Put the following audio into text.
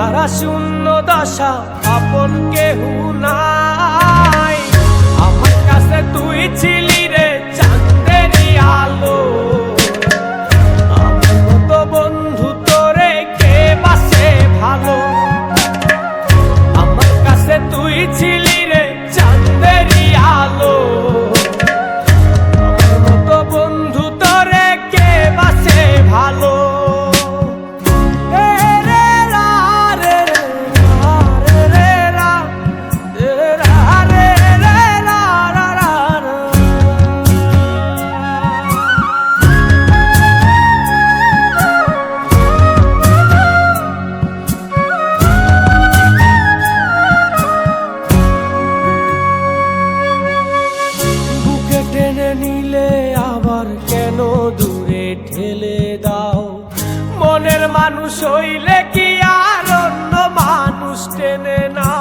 তারা শূন্য দশা, আপন কেহু নাই। আমার কাছে তুই ছিলি রে চাঁদেরই আলো, আমার মতো বন্ধু তোরে কে বাসে ভালো। আমার কাছে তুই ছিলি রে চাঁদেরই আলো, আমার মতো বন্ধু তোরে কে বাসে ভালো। টেনে নিলে আবার কেন দূরে ঠেলে দাও, মনের মানুষ হইলে কি আর অন্য মানুষ টেনে না।